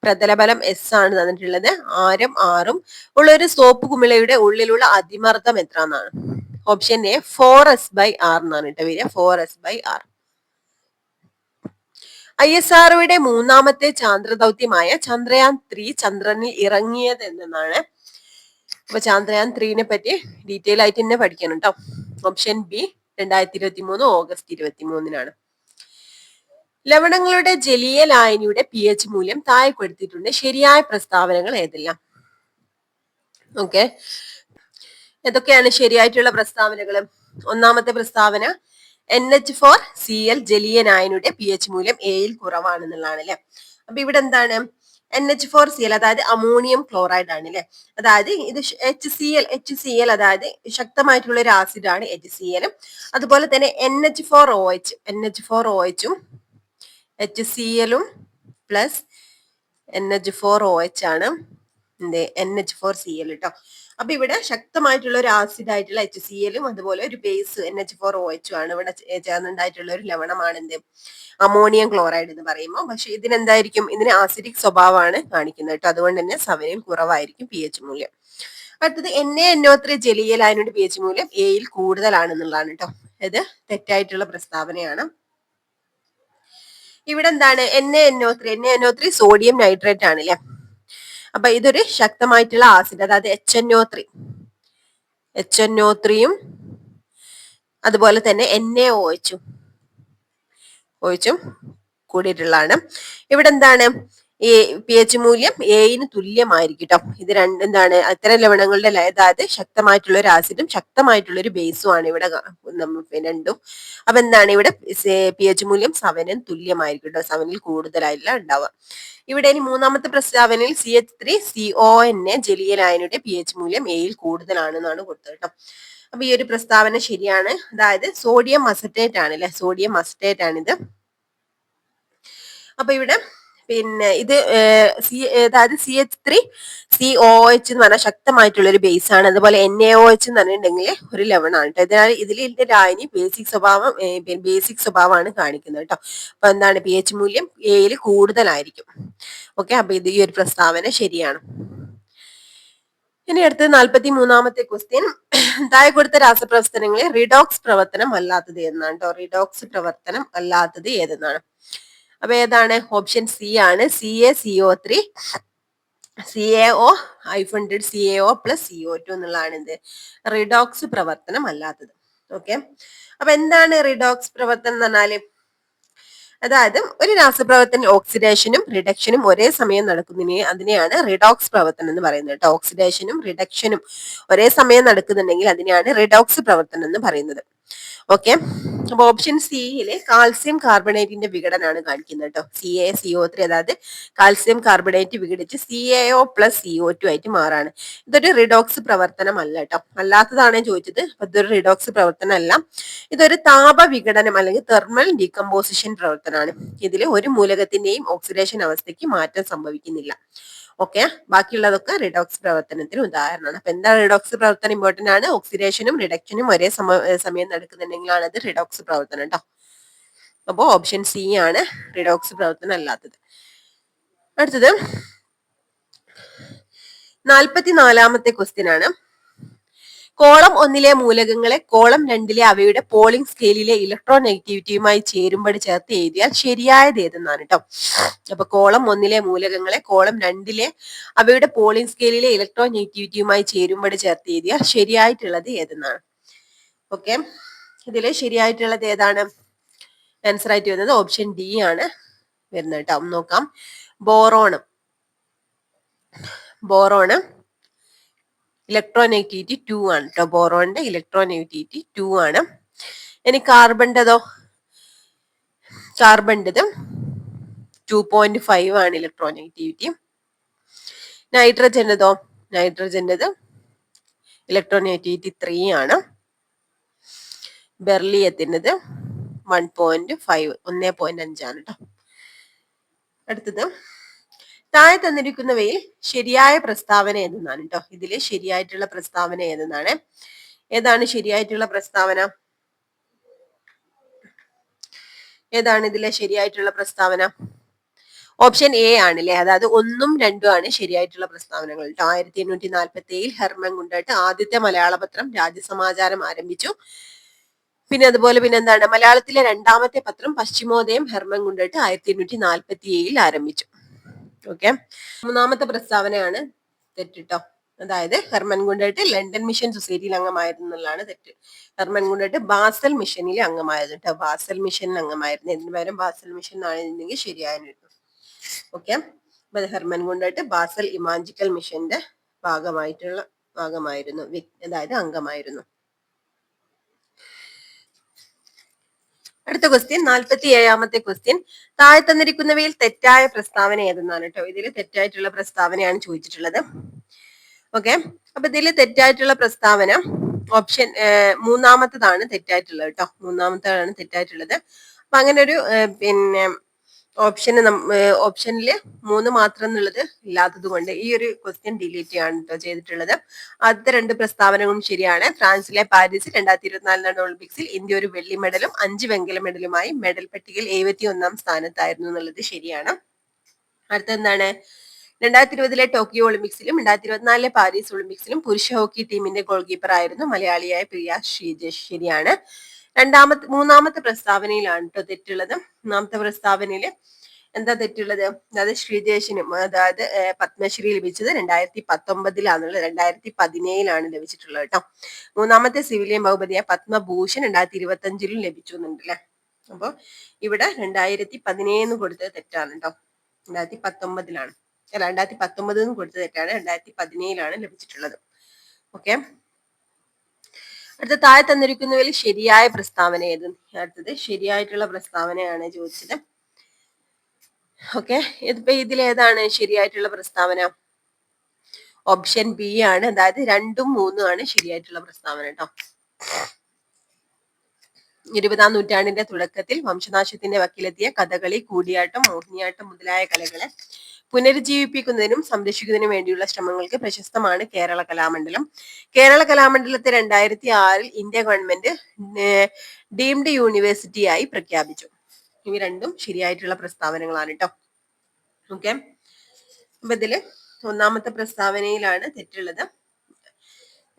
പ്രതലബലം S ആണ് തന്നിട്ടുള്ളത്. ആരം R-ഉം ഉള്ള ഒരു സോപ്പ് കുമിളയുടെ ഉള്ളിലുള്ള അതിമർദ്ദം എത്ര എന്നാണ്. ഓപ്ഷൻ എ 4S/R എന്നാണ് കേട്ടോ വരിക. 4S/R. ISROയുടെ മൂന്നാമത്തെ ചാന്ദ്ര ദൗത്യമായ ചന്ദ്രയാൻ 3 ചന്ദ്രനിൽ ഇറങ്ങിയത് എന്നാണ്. അപ്പൊ ചന്ദ്രയാൻ 3നെ പറ്റി ഡീറ്റെയിൽ ആയിട്ട് തന്നെ പഠിക്കണം കേട്ടോ. ഓപ്ഷൻ ബി 2023 ഓഗസ്റ്റ് 23-നാണ്. ലവണങ്ങളുടെ ജലീയ ലായനിയുടെ pH മൂല്യം താഴെ കൊടുത്തിട്ടുണ്ട്. ശരിയായ പ്രസ്താവനകൾ ഏതെല്ലാം? ഓക്കെ, ഏതൊക്കെയാണ് ശരിയായിട്ടുള്ള പ്രസ്താവനകൾ? ഒന്നാമത്തെ പ്രസ്താവന NH4Cl ജലീയ ലായനിയുടെ pH മൂല്യം Aയിൽ കുറവാണെന്നുള്ളതാണ് അല്ലെ. അപ്പൊ ഇവിടെ എന്താണ്? NH4Cl അതായത് അമോണിയം ക്ലോറൈഡ് ആണ് അല്ലെ. അതായത് ഇത് HCl അതായത് ശക്തമായിട്ടുള്ള ഒരു ആസിഡ് ആണ് HCl. അതുപോലെ തന്നെ NH4OH ഉം HCl-ഉം പ്ലസ് NH4OH ആണ് NH4Cl കേട്ടോ. അപ്പൊ ഇവിടെ ശക്തമായിട്ടുള്ള ഒരു ആസിഡ് ആയിട്ടുള്ള HCl-ഉം അതുപോലെ ഒരു ബേസ് NH4OH ആണ് ഇവിടെ ചേർന്നുണ്ടായിട്ടുള്ള ഒരു ലവണമാണ് എന്ത്? അമോണിയം ക്ലോറൈഡ് എന്ന് പറയുമ്പോൾ. പക്ഷെ ഇതിനെന്തായിരിക്കും? ഇതിന് ആസിഡിക് സ്വഭാവമാണ് കാണിക്കുന്നത് കേട്ടോ. അതുകൊണ്ട് തന്നെ 7-ൽ കുറവായിരിക്കും pH മൂല്യം. അടുത്തത് NaNO3 ജലീയ ലായനിയുടെ pH മൂല്യം Aയിൽ കൂടുതലാണെന്നുള്ളതാണ് കേട്ടോ. ഇത് തെറ്റായിട്ടുള്ള പ്രസ്താവനയാണ്. ഇവിടെ എന്താണ്? NaNO3 സോഡിയം നൈട്രേറ്റ് ആണല്ലേ. അപ്പൊ ഇതൊരു ശക്തമായിട്ടുള്ള ആസിഡ്, അതായത് HNO3യും അതുപോലെ തന്നെ NaOH-ഉം കൂടിയിട്ടുള്ളതാണ്. ഇവിടെ എന്താണ്? pH മൂല്യം Aന് തുല്യമായിരിക്കും കേട്ടോ. ഇത് എന്താണ്? അത്തരം ലവണങ്ങളുടെ അതായത് ശക്തമായിട്ടുള്ള ഒരു ആസിഡും ശക്തമായിട്ടുള്ള ഒരു ബേസും ആണ് ഇവിടെ രണ്ടും. അപ്പൊ എന്താണ്? ഇവിടെ pH മൂല്യം 7-ന് തുല്യമായിരിക്കും കേട്ടോ. 7-ൽ കൂടുതലായില്ല ഉണ്ടാവുക. ഇവിടെ ഇനി മൂന്നാമത്തെ പ്രസ്താവനയിൽ CH3CONA ജലീയ ലായനിയുടെ pH മൂല്യം Aയിൽ കൂടുതലാണെന്നാണ് കൊടുത്തത് കേട്ടോ. അപ്പൊ ഈ ഒരു പ്രസ്താവന ശരിയാണ്. അതായത് സോഡിയം അസറ്റേറ്റ് ആണ് അല്ലെ. സോഡിയം അസറ്റേറ്റ് ആണിത്. അപ്പൊ ഇവിടെ പിന്നെ ഇത് അതായത് CH3COH എന്ന് പറഞ്ഞാൽ ശക്തമായിട്ടുള്ള ഒരു ബേസ് ആണ്. അതുപോലെ NaOH എന്ന് പറഞ്ഞിട്ടുണ്ടെങ്കിൽ ഒരു ലവണാണ് കേട്ടോ. ഇതിന്റെ ലായനി ബേസിക് സ്വഭാവമാണ് കാണിക്കുന്നത് കേട്ടോ. അപ്പൊ എന്താണ്? pH മൂല്യം Aയിൽ കൂടുതലായിരിക്കും. ഓക്കെ, അപ്പൊ ഇത് ഈ ഒരു പ്രസ്താവന ശരിയാണ്. ഇനി അടുത്തത് 43ാമത്തെ ക്വസ്റ്റ്യൻ. താഴെ കൊടുത്ത രാസപ്രവർത്തനങ്ങളെ റിഡോക്സ് പ്രവർത്തനം അല്ലാത്തത് എന്നാണ് കേട്ടോ. റിഡോക്സ് പ്രവർത്തനം അല്ലാത്തത് ഏതെന്നാണ്. അപ്പൊ ഏതാണ്? ഓപ്ഷൻ സി ആണ്. CaCO3 CaO-CaO+CO2 എന്നുള്ളതാണ് എന്ത്? റിഡോക്സ് പ്രവർത്തനം അല്ലാത്തത്. ഓക്കെ, അപ്പൊ എന്താണ് റിഡോക്സ് പ്രവർത്തനം എന്ന് പറഞ്ഞാല്? അതായത് ഒരു രാസപ്രവർത്തനം ഓക്സിഡേഷനും റിഡക്ഷനും ഒരേ സമയം അതിനെയാണ് റിഡോക്സ് പ്രവർത്തനം എന്ന് പറയുന്നത് കേട്ടോ. ഓക്സിഡേഷനും റിഡക്ഷനും ഒരേ സമയം നടക്കുന്നുണ്ടെങ്കിൽ അതിനെയാണ് റിഡോക്സ് പ്രവർത്തനം എന്ന് പറയുന്നത്. ഓക്കെ. അപ്പൊ ഓപ്ഷൻ സിയിലെ കാൽസ്യം കാർബണേറ്റിന്റെ വിഘടനാണ് കാണിക്കുന്നത് കേട്ടോ. CaCO3, അതായത് കാൽസ്യം കാർബണേറ്റ് വിഘടിച്ച് CaO+CO2 ആയിട്ട് മാറാണ്. ഇതൊരു റിഡോക്സ് പ്രവർത്തനം അല്ല കേട്ടോ. അല്ലാത്തതാണ് ചോദിച്ചത്. അപ്പൊ ഇതൊരു റിഡോക്സ് പ്രവർത്തനം അല്ല. ഇതൊരു താപ വിഘടനം അല്ലെങ്കിൽ തെർമൽ ഡീകമ്പോസിഷൻ പ്രവർത്തനമാണ്. ഇതിൽ ഒരു മൂലകത്തിന്റെയും ഓക്സിഡേഷൻ അവസ്ഥയ്ക്ക് മാറ്റം സംഭവിക്കുന്നില്ല. ഓക്കെ. ബാക്കിയുള്ളതൊക്കെ റിഡോക്സ് പ്രവർത്തനത്തിന് ഉദാഹരണമാണ്. അപ്പൊ എന്താ റിഡോക്സ് പ്രവർത്തനം ഇമ്പോർട്ടന്റ് ആണ്. ഓക്സിഡേഷനും റിഡക്ഷനും ഒരേ സമയം നടക്കുന്നുണ്ടെങ്കിലാണ് അത് റിഡോക്സ് പ്രവർത്തനം കേട്ടോ. അപ്പോ ഓപ്ഷൻ സി ആണ് റിഡോക്സ് പ്രവർത്തനം അല്ലാത്തത്. അടുത്തത് 44-ാമത്തെ ക്വസ്റ്റ്യൻ ആണ്. കോളം 1-ലെ മൂലകങ്ങളെ കോളം 2-ലെ അവയുടെ പോളിംഗ് സ്കെയിലിലെ ഇലക്ട്രോ നെഗറ്റിവിറ്റിയുമായി ചേരുമ്പടി ചേർത്ത് എഴുതിയാൽ ശരിയായത് ഏതെന്നാണ് കേട്ടോ. അപ്പൊ കോളം 1-ലെ മൂലകങ്ങളെ കോളം 2-ലെ അവയുടെ പോളിംഗ് സ്കെയിലിലെ ഇലക്ട്രോ നെഗറ്റിവിറ്റിയുമായി ചേരുമ്പടി ചേർത്ത് എഴുതിയാൽ ശരിയായിട്ടുള്ളത് ഏതെന്നാണ്. ഓക്കെ. ഇതില് ശരിയായിട്ടുള്ളത് ഏതാണ്? ആൻസർ ആയിട്ട് വരുന്നത് ഓപ്ഷൻ ഡി ആണ് വരുന്നത് കേട്ടോ. നോക്കാം. ബോറോണ് ഇലക്ട്രോനെഗറ്റിവിറ്റി 2 ആണ് കേട്ടോ. ബോറോണിന്റെ ഇലക്ട്രോനെഗറ്റിവിറ്റി 2 ആണ്. ഇനി കാർബണിൻ്റെതോ? കാർബണിൻ്റെത് 2.5 ആണ് ഇലക്ട്രോനെഗറ്റിവിറ്റി. നൈട്രജൻ്റെതോ? നൈട്രജൻ്റെത് ഇലക്ട്രോനെഗറ്റിവിറ്റി 3 ആണ്. ബെർലിയത്തിൻ്റെത് 1.5 1.5 ആണ് കേട്ടോ. അടുത്തത് താഴെ തന്നിരിക്കുന്നവയിൽ ശരിയായ പ്രസ്താവന ഏതെന്നാണ് കേട്ടോ. ഇതില് ശരിയായിട്ടുള്ള പ്രസ്താവന ഏതെന്നാണ്. ഏതാണ് ശരിയായിട്ടുള്ള പ്രസ്താവന? ഏതാണ് ഇതിലെ ശരിയായിട്ടുള്ള പ്രസ്താവന? ഓപ്ഷൻ എ ആണല്ലേ. അതായത് 1ഉം 2ഉം ആണ് ശരിയായിട്ടുള്ള പ്രസ്താവനകൾ കേട്ടോ. 1847 ഹെർമൻ ഗുണ്ടട്ട് ആദ്യത്തെ മലയാള പത്രം രാജ്യസമാചാരം ആരംഭിച്ചു. പിന്നെ അതുപോലെ പിന്നെ എന്താണ്, മലയാളത്തിലെ രണ്ടാമത്തെ പത്രം പശ്ചിമോദയം ഹെർമൻ ഗുണ്ടട്ട് 1847 ആരംഭിച്ചു. ഓക്കെ. 3-ാമത്തെ പ്രസ്താവനയാണ് തെറ്റിട്ടോ. അതായത് ഹെർമൻ ഗുണ്ടട്ട് ലണ്ടൻ മിഷൻ സൊസൈറ്റിയിൽ അംഗമായിരുന്നു എന്നുള്ളതാണ് തെറ്റ്. ഹെർമൻ ഗുണ്ടട്ട് ബാസൽ മിഷനിലെ അംഗമായിരുന്നു കേട്ടോ. ബാസൽ മിഷനിൽ അംഗമായിരുന്നു. ഇതിന് പകരം ബാസൽ മിഷൻ ആണെന്നുണ്ടെങ്കിൽ ശരിയായിരുന്നു. ഓക്കെ. അപ്പൊ ഹെർമൻ ഗുണ്ടട്ട് ബാസൽ ഇമാജിക്കൽ മിഷന്റെ ഭാഗമായിരുന്നു, അതായത് അംഗമായിരുന്നു. അടുത്ത ക്വസ്റ്റ്യൻ 47-ാമത്തെ ക്വസ്റ്റ്യൻ. താഴെ തന്നിരിക്കുന്നവയിൽ തെറ്റായ പ്രസ്താവന ഏതെന്നാണ് കേട്ടോ. ഇതിൽ തെറ്റായിട്ടുള്ള പ്രസ്താവനയാണ് ചോദിച്ചിട്ടുള്ളത്. ഓക്കെ. അപ്പൊ ഇതിൽ തെറ്റായിട്ടുള്ള പ്രസ്താവന ഓപ്ഷൻ 3-ാമത്തതാണ് തെറ്റായിട്ടുള്ളത് കേട്ടോ. 3-ാമത്താണ് തെറ്റായിട്ടുള്ളത്. അപ്പൊ അങ്ങനെ ഒരു പിന്നെ ഓപ്ഷനില് 3 മാത്രം എന്നുള്ളത് ഇല്ലാത്തത് കൊണ്ട് ഈ ഒരു ക്വസ്റ്റ്യൻ ഡിലീറ്റ് ചെയ്യാണ് കേട്ടോ ചെയ്തിട്ടുള്ളത്. ആദ്യത്തെ 2 പ്രസ്താവനകളും ശരിയാണ്. ഫ്രാൻസിലെ പാരീസ് 2024 ഒളിമ്പിക്സിൽ ഇന്ത്യ ഒരു വെള്ളി മെഡലും 5 വെങ്കല മെഡലുമായി മെഡൽ പട്ടികയിൽ 71-ാം സ്ഥാനത്തായിരുന്നു എന്നുള്ളത് ശരിയാണ്. അടുത്ത എന്താണ്? 2020-ലെ ടോക്കിയോ ഒളിമ്പിക്സിലും 2024-ലെ പാരീസ് ഒളിമ്പിക്സിലും പുരുഷ ഹോക്കി ടീമിന്റെ ഗോൾ കീപ്പർ ആയിരുന്നു മലയാളിയായ പ്രിയ ശ്രീജേഷ്. ശരിയാണ്. 3-ാമത്തെ പ്രസ്താവനയിലാണ് കേട്ടോ തെറ്റുള്ളത്. 3-ാമത്തെ പ്രസ്താവനയില് എന്താ തെറ്റുള്ളത്? അതായത് ശ്രീജേഷിനും അതായത് പത്മശ്രീ ലഭിച്ചത് 2019-ലാണുള്ളത്. 2017-ലാണ് ലഭിച്ചിട്ടുള്ളത് കേട്ടോ. 3-ാമത്തെ സിവിലിയൻ ബഹുമതിയായ പത്മഭൂഷൺ 2025-ലും ലഭിച്ചു എന്നുണ്ടല്ലേ. അപ്പൊ ഇവിടെ 2017 കൊടുത്തത് തെറ്റാണ് കേട്ടോ. 2019-ലാണ്. 2019 കൊടുത്തത് തെറ്റാണ്. 2017-ലാണ് ലഭിച്ചിട്ടുള്ളത്. ഓക്കെ. അടുത്ത താഴെ തന്നിരിക്കുന്നതിൽ ശരിയായ പ്രസ്താവന ഏത്? അടുത്തത് ശരിയായിട്ടുള്ള പ്രസ്താവനയാണ് ചോദിച്ചത്. ഓക്കെ. ഇതിപ്പോ ഇതിലേതാണ് ശരിയായിട്ടുള്ള പ്രസ്താവന? ഓപ്ഷൻ ബി ആണ്. അതായത് 2ഉം 3ഉം ആണ് ശരിയായിട്ടുള്ള പ്രസ്താവന കേട്ടോ. 20-ാം നൂറ്റാണ്ടിന്റെ തുടക്കത്തിൽ വംശനാശത്തിന്റെ വക്കിലെത്തിയ കഥകളി, കൂടിയാട്ടം, മോഹിനിയാട്ടം മുതലായ കലകളെ പുനരുജ്ജീവിപ്പിക്കുന്നതിനും സംരക്ഷിക്കുന്നതിനും വേണ്ടിയുള്ള ശ്രമങ്ങൾക്ക് പ്രശസ്തമാണ് കേരള കലാമണ്ഡലം. കേരള കലാമണ്ഡലത്തെ 2006-ൽ ഇന്ത്യ ഗവൺമെന്റ് ഡീംഡ് യൂണിവേഴ്സിറ്റി ആയി പ്രഖ്യാപിച്ചു. ഇവ രണ്ടും ശരിയായിട്ടുള്ള പ്രസ്താവനകളാണ് കേട്ടോ. ഓക്കെ. അപ്പൊ ഇതില് 1-ാമത്തെ പ്രസ്താവനയിലാണ് തെറ്റുള്ളത്.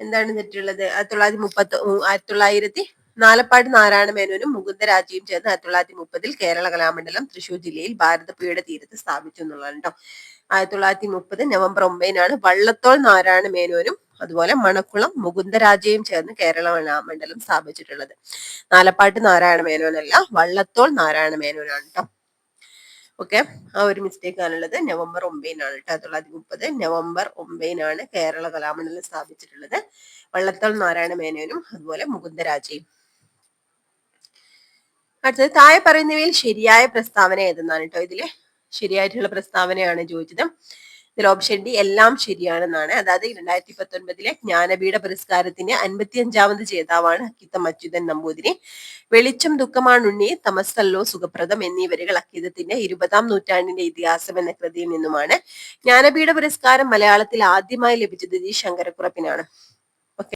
എന്താണ് തെറ്റുള്ളത്? 1930 നാലപ്പാട് നാരായണ മേനോനും മുകുന്ദരാജയും ചേർന്ന് 1930-ൽ കേരള കലാമണ്ഡലം തൃശൂർ ജില്ലയിൽ ഭാരതപ്പുഴയുടെ തീരത്ത് സ്ഥാപിച്ചു എന്നുള്ളതാണ് കേട്ടോ. 1930 നവംബർ 9-നാണ് വള്ളത്തോൾ നാരായണ മേനോനും അതുപോലെ മണക്കുളം മുകുന്ദരാജയും ചേർന്ന് കേരള കലാമണ്ഡലം സ്ഥാപിച്ചിട്ടുള്ളത്. നാലപ്പാട്ട് നാരായണ മേനോനല്ല, വള്ളത്തോൾ നാരായണ മേനോനാണ് കേട്ടോ. ഓക്കെ. ആ ഒരു മിസ്റ്റേക്ക് ആണുള്ളത്. നവംബർ 9-നാണ് കേട്ടോ. 1930 നവംബർ 9-നാണ് കേരള കലാമണ്ഡലം സ്ഥാപിച്ചിട്ടുള്ളത്. വള്ളത്തോൾ നാരായണ മേനോനും അതുപോലെ മുകുന്ദരാജയും. അടുത്തത് താഴെ പറയുന്നവയിൽ ശരിയായ പ്രസ്താവന ഏതെന്നാണ് കേട്ടോ. ഇതില് ശരിയായിട്ടുള്ള പ്രസ്താവനയാണ് ചോദിച്ചത്. ഇതിൽ ഓപ്ഷൻ ഡി എല്ലാം ശരിയാണെന്നാണ്. അതായത് 2019 ജ്ഞാനപീഠ പുരസ്കാരത്തിന്റെ 55ാമത് ജേതാവാണ് അക്കിത്തം അച്യുതൻ നമ്പൂതിരി. വെളിച്ചം ദുഃഖമാണുണ്ണി, തമസ്സല്ലോ സുഖപ്രദം എന്നീ വരികൾ അക്കിത്തത്തിന്റെ 20ാം നൂറ്റാണ്ടിന്റെ ഇതിഹാസം എന്ന കൃതിയിൽ നിന്നുമാണ്. ജ്ഞാനപീഠ പുരസ്കാരം മലയാളത്തിൽ ആദ്യമായി ലഭിച്ചത് ജി ശങ്കരക്കുറുപ്പിനാണ്. ഓക്കെ,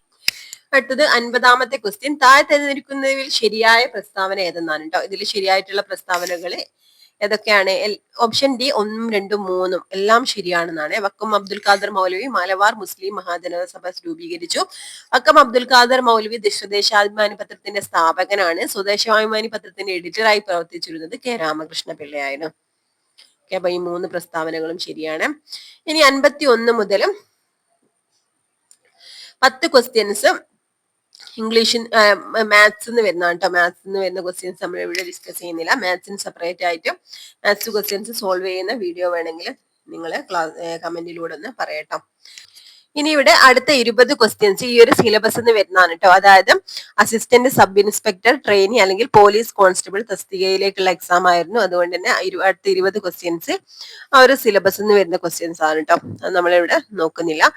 അടുത്തത് 50ാമത്തെ ക്വസ്റ്റ്യൻ. താഴെ തിരഞ്ഞെടുക്കുന്നതിൽ ശരിയായ പ്രസ്താവന ഏതെന്നാണ് കേട്ടോ. ഇതിൽ ശരിയായിട്ടുള്ള പ്രസ്താവനകള് ഏതൊക്കെയാണ്? ഓപ്ഷൻ ഡി 1, 2, 3 എല്ലാം ശരിയാണെന്നാണ്. വക്കം അബ്ദുൽ ഖാദർ മൗലവി മലബാർ മുസ്ലിം മഹാജന സഭ രൂപീകരിച്ചു. വക്കം അബ്ദുൽ ഖാദർ മൗലവി സ്വദേശാഭിമാനി പത്രത്തിന്റെ സ്ഥാപകനാണ്. സ്വദേശാഭിമാനി പത്രത്തിന്റെ എഡിറ്ററായി പ്രവർത്തിച്ചിരുന്നത് കെ രാമകൃഷ്ണ പിള്ളയായിരുന്നു. ഓക്കെ, അപ്പൊ ഈ 3 പ്രസ്താവനകളും ശരിയാണ്. ഇനി 51 മുതൽ 10 ക്വസ്റ്റ്യൻസ് ഇംഗ്ലീഷ് മാത്സ് വരുന്നതാണ് കേട്ടോ. മാത്സിന്ന് വരുന്ന ക്വസ്റ്റ്യൻസ് നമ്മൾ ഇവിടെ ഡിസ്കസ് ചെയ്യുന്നില്ല. മാത്സിന് സെപ്പറേറ്റ് ആയിട്ട് മാത്സ് ക്വസ്റ്റ്യൻസ് സോൾവ് ചെയ്യുന്ന വീഡിയോ വേണമെങ്കിൽ നിങ്ങൾ കമന്റിലൂടെ ഒന്ന് പറയട്ടോ. ഇനി ഇവിടെ അടുത്ത 20 ക്വസ്റ്റ്യൻസ് ഈ ഒരു സിലബസ് നിന്ന് വരുന്നതാണ് കേട്ടോ. അതായത് അസിസ്റ്റന്റ് സബ് ഇൻസ്പെക്ടർ ട്രെയിനി അല്ലെങ്കിൽ പോലീസ് കോൺസ്റ്റബിൾ തസ്തികയിലേക്കുള്ള എക്സാം ആയിരുന്നു. അതുകൊണ്ട് തന്നെ അടുത്ത 20 ക്വസ്റ്റ്യൻസ് ആ ഒരു സിലബസ് നിന്ന് വരുന്ന ക്വസ്റ്റ്യൻസ് ആണ് കേട്ടോ. അത് നമ്മളിവിടെ നോക്കുന്നില്ല.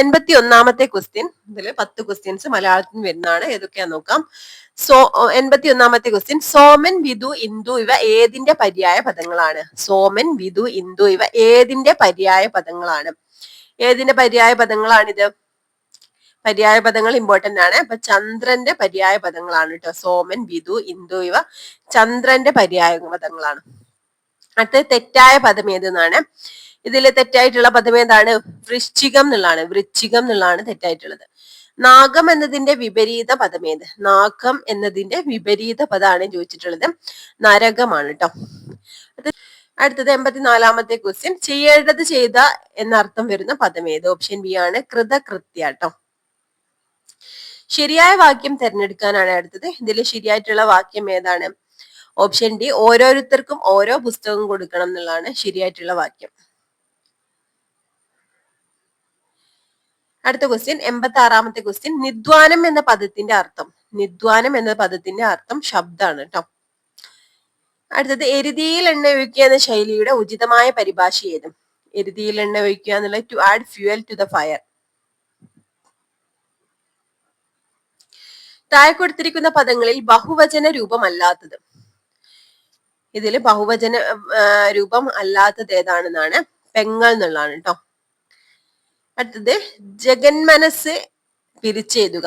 81ാമത്തെ ക്വസ്റ്റ്യൻ, ഇതിൽ 10 ക്വസ്റ്റ്യൻസ് മലയാളത്തിൽ നിന്ന് വരുന്നതാണ്. ഏതൊക്കെയാന്ന് നോക്കാം. 81ാമത്തെ ക്വസ്റ്റ്യൻ, സോമൻ, വിധു, ഇന്ദു ഇവ ഏതിന്റെ പര്യായ പദങ്ങളാണ്? സോമൻ, വിധു, ഇന്ദു ഇവ ഏതിന്റെ പര്യായ പദങ്ങളാണ്? ഏതിന്റെ പര്യായ പദങ്ങളാണിത്? പര്യായ പദങ്ങൾ ഇമ്പോർട്ടന്റ് ആണ്. അപ്പൊ ചന്ദ്രന്റെ പര്യായ പദങ്ങളാണ് കേട്ടോ. സോമൻ, വിധു, ഇന്ദു ഇവ ചന്ദ്രന്റെ പര്യായ പദങ്ങളാണ്. അടുത്ത തെറ്റായ പദം ഏതെന്നാണ്. ഇതിൽ തെറ്റായിട്ടുള്ള പദം ഏതാണ്? വൃശ്ചികം എന്നുള്ളതാണ്. വൃശ്ചികം എന്നുള്ളതാണ് തെറ്റായിട്ടുള്ളത്. നാഗം എന്നതിന്റെ വിപരീത പദം ഏത്? നാഗം എന്നതിന്റെ വിപരീത പദമാണ് ചോദിച്ചിട്ടുള്ളത്. നരകമാണ് കേട്ടോ. അടുത്തത് 84ാമത്തെ ക്വസ്റ്റ്യൻ, ചെയ്യേണ്ടത് ചെയ്ത എന്നർത്ഥം വരുന്ന പദം ഏത്? ഓപ്ഷൻ ബി ആണ് കൃതകൃത്യ കേട്ടോ. ശരിയായ വാക്യം തിരഞ്ഞെടുക്കാനാണ് അടുത്തത്. ഇതിൽ ശരിയായിട്ടുള്ള വാക്യം ഏതാണ്? ഓപ്ഷൻ ഡി ഓരോരുത്തർക്കും ഓരോ പുസ്തകം കൊടുക്കണം എന്നുള്ളതാണ് ശരിയായിട്ടുള്ള വാക്യം. അടുത്ത ക്വസ്റ്റ്യൻ 86ാമത്തെ ക്വസ്റ്റ്യൻ, നിദ്വാനം എന്ന പദത്തിന്റെ അർത്ഥം. നിദ്വാനം എന്ന പദത്തിന്റെ അർത്ഥം ശബ്ദമാണ് കേട്ടോ. അടുത്തത് എരുതിയിൽ എണ്ണ ഒഴിക്കുക എന്ന ശൈലിയുടെ ഉചിതമായ പരിഭാഷ ഏതും? എരുതിയിൽ എണ്ണ ഒഴിക്കുക എന്നുള്ള to add fuel to the fire. താഴെ കൊടുത്തിരിക്കുന്ന പദങ്ങളിൽ ബഹുവചന രൂപം അല്ലാത്തത്. ഇതിൽ ബഹുവചന രൂപം അല്ലാത്തത് ഏതാണെന്നാണ്. പെങ്ങൾ എന്നുള്ളതാണ് കേട്ടോ. അടുത്തത് ജഗന്മനസ് പിരിച്ചെഴുതുക.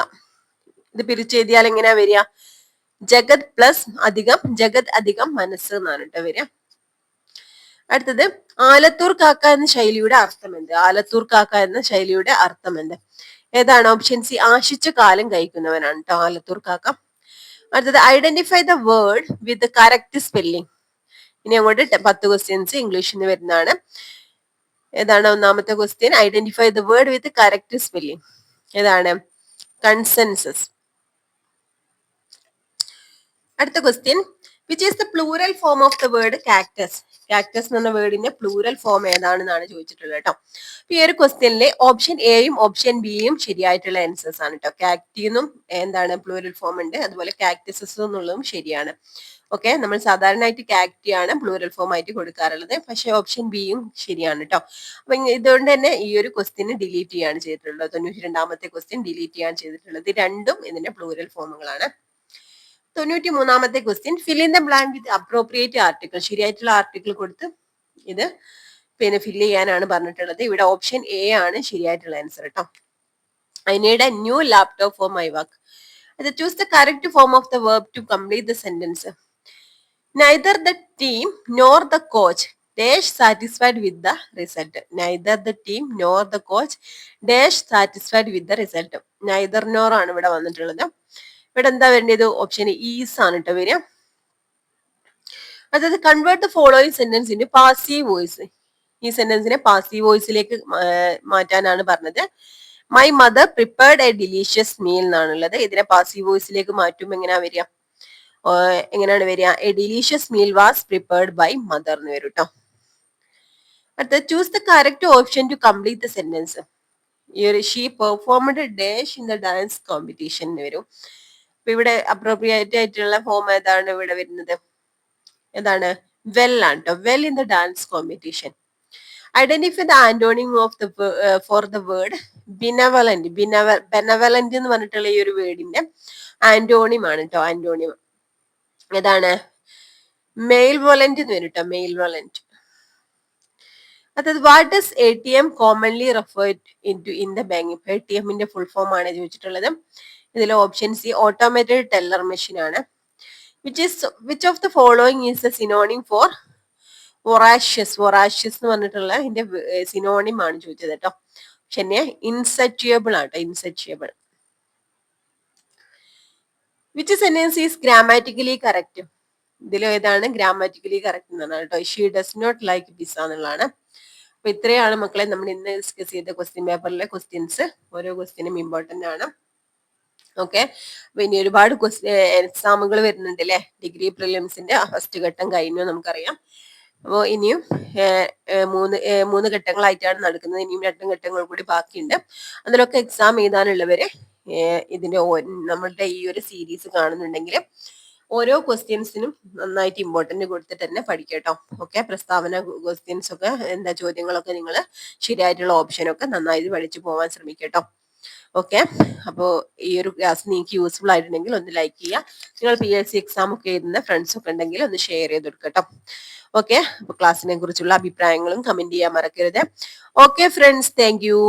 ഇത് പിരിച്ചെഴുതിയാൽ എങ്ങനെയാ വരിക? ജഗത് പ്ലസ് അധികം ജഗത് അധികം മനസ്സ് എന്നാണ് കേട്ടോ വരിക. അടുത്തത് ആലത്തൂർ കാക്ക എന്ന ശൈലിയുടെ അർത്ഥം എന്ത്? ആലത്തൂർ കാക്ക എന്ന ശൈലിയുടെ അർത്ഥം എന്ത്? ഏതാണ്? ഓപ്ഷൻ സി ആശിച്ച കാലം കഴിക്കുന്നവനാണ് കേട്ടോ ആലത്തൂർ കാക്ക. അടുത്തത് identify the word with correct spelling. ഇനി അങ്ങോട്ട് 10 ക്വസ്റ്റ്യൻസ് ഇംഗ്ലീഷിൽ നിന്ന് വരുന്നതാണ്. ഏതാണ് ഒന്നാമത്തെ question? Identify the word with correct spelling. ഏതാണ്? കൺസെൻസസ്. അടുത്ത question, which is the plural form of the word cactus. Cactus എന്ന വേർഡിന്റെ പ്ലൂറൽ ഫോം ഏതാണെന്നാണ് ചോദിച്ചിട്ടുള്ളത് കേട്ടോ. ഈ ഒരു ക്വസ്റ്റ്യനിലെ ഓപ്ഷൻ എയും ഓപ്ഷൻ ബിയും ശരിയായിട്ടുള്ള ആൻസേഴ്സ് ആണ് കേട്ടോ. കാക്ടിന്നും എന്താണ് പ്ലൂറൽ ഫോം ഉണ്ട്, അതുപോലെ കാക്ടസസ് എന്നുള്ളതും ശരിയാണ്. ഓക്കെ, നമ്മൾ സാധാരണയായിട്ട് കാക്ടി ആണ് പ്ലൂറൽ ഫോം ആയിട്ട് കൊടുക്കാറുള്ളത്. പക്ഷെ ഓപ്ഷൻ ബിയും ശരിയാണ് കേട്ടോ. അപ്പൊ ഇതുകൊണ്ട് തന്നെ ഈ ഒരു ക്വസ്റ്റ്യൻ ഡിലീറ്റ് ചെയ്യാണ് ചെയ്തിട്ടുള്ളത്. 92ാമത്തെ ക്വസ്റ്റ്യൻ ഡിലീറ്റ് ചെയ്യാൻ ചെയ്തിട്ടുള്ളത്. രണ്ടും ഇതിന്റെ പ്ലൂറൽ ഫോമുകളാണ്. 93ാമത്തെ question, fill in the blank with appropriate article. ശരിയായിട്ടുള്ള ആർട്ടിക്കിൾ കൊടുത്ത് ഇത് ഫില്ല് ചെയ്യാനാണ് പറഞ്ഞിട്ടുള്ളത്. ഇവിടെ ഓപ്ഷൻ എ ആണ് ശരിയായിട്ടുള്ള ആൻസർ കേട്ടോ. I need a new laptop for my work. അത് choose the correct form of the verb to complete the sentence. Neither the team nor the coach dash satisfied with the result. Neither the team nor the coach dash satisfied with the result. Neither nor ആണ് ഇവിടെ വന്നിട്ടുള്ളത്. ഇവിടെ എന്താ വേണ്ടത്? Option is ആണ് കേട്ടോ വരിക. അതായത് convert the following sentence in passive voice. ഈ സെന്റൻസിനെ പാസീവ് വോയിസിലേക്ക് മാറ്റാനാണ് പറഞ്ഞത്. My mother prepared a delicious meal എന്നാണുള്ളത്. ഇതിനെ പാസീവ് വോയിസിലേക്ക് മാറ്റും. എങ്ങനെയാണ് വരിക? A delicious meal was prepared by mother എന്ന് വരും കേട്ടോ. അടുത്തത് choose the correct option to complete the sentence. ഈ ഒരു she performed dash in the dance competition എന്ന് വരും. അപ്പൊ ഇവിടെ അപ്രോപ്രിയേറ്റ് ആയിട്ടുള്ള ഫോം ഏതാണ് ഇവിടെ വരുന്നത്? ഏതാണ്? വെൽ ആണ് ട്ടോ. Well in the dance competition. Identify the antonym of the for the word benevolent. Benevolent എന്ന് പറഞ്ഞിട്ടുള്ള ഈ ഒരു വേർഡിന്റെ ആന്റോണിം ആണ് കേട്ടോ. ആന്റോണിം ഏതാണ്? മെയിൽ വൊലന്റ് എന്ന് വരും കേട്ടോ. Malevolent. അതായത് what does A T M commonly referred in the bank? A T എമ്മിന്റെ ഫുൾ ഫോം ആണ് ചോദിച്ചിട്ടുള്ളത്. ഇതിൽ option C automated teller machine ആണ്. Which of the following is a synonym for voracious? Voracious എന്ന് പറഞ്ഞിട്ടുള്ള ഇതിന്റെ synonym ആണ് ചോദിച്ചത് കേട്ടോ. പക്ഷെ ഇൻസെറ്റ്യബിൾ ആണ് കേട്ടോ. Insatiable. Which sentence is grammatically correct? ഇതിൽ ഏതാണ് ഗ്രാമാറ്റിക്കലി കറക്റ്റ് എന്നാണ് കേട്ടോ. She does not like pizza എന്നുള്ളതാണ്. അപ്പൊ ഇത്രയാണ് മക്കളെ നമ്മൾ ഇന്ന് ഡിസ്കസ് ചെയ്ത ക്വസ്റ്റ്യൻ പേപ്പറിലെ ക്വസ്റ്റ്യൻസ്. ഓരോ ക്വസ്റ്റ്യനും ഇമ്പോർട്ടന്റ് ആണ്. ഓക്കെ. അപ്പൊ ഇനി ഒരുപാട് എക്സാമുകൾ വരുന്നുണ്ട് അല്ലെ. ഡിഗ്രി പ്രിലിംസിന്റെ ഫസ്റ്റ് ഘട്ടം കഴിഞ്ഞു നമുക്കറിയാം. അപ്പോൾ ഇനിയും മൂന്ന് ഘട്ടങ്ങളായിട്ടാണ് നടക്കുന്നത്. ഇനിയും 2 ഘട്ടങ്ങൾ കൂടി ബാക്കിയുണ്ട്. അതിലൊക്കെ എക്സാം എഴുതാനുള്ളവര് ഇതിന്റെ നമ്മളുടെ ഈ ഒരു സീരീസ് കാണുന്നുണ്ടെങ്കിൽ ഓരോ ക്വസ്റ്റ്യൻസിനും നന്നായിട്ട് ഇമ്പോർട്ടന്റ് കൊടുത്തിട്ട് തന്നെ പഠിക്കട്ടോ. ഓക്കെ. പ്രസ്താവന ക്വസ്റ്റ്യൻസ് ഒക്കെ എന്താ ചോദ്യങ്ങളൊക്കെ നിങ്ങൾ ശരിയായിട്ടുള്ള ഓപ്ഷനൊക്കെ നന്നായിട്ട് പഠിച്ചു പോകാൻ ശ്രമിക്കട്ടോ. ഓക്കെ. അപ്പോൾ ഈ ഒരു ക്ലാസ് നിങ്ങൾക്ക് യൂസ്ഫുൾ ആയിട്ടുണ്ടെങ്കിൽ ഒന്ന് ലൈക്ക് ചെയ്യുക. നിങ്ങൾ PSC എക്സാം ഒക്കെ എഴുതുന്ന ഫ്രണ്ട്സ് ഒക്കെ ഉണ്ടെങ്കിൽ ഒന്ന് ഷെയർ ചെയ്ത് കൊടുക്കട്ടോ. ഓക്കെ. അപ്പൊ ക്ലാസ്സിനെ കുറിച്ചുള്ള അഭിപ്രായങ്ങളും കമന്റ് ചെയ്യാൻ മറക്കരുത്. Okay friends, thank you.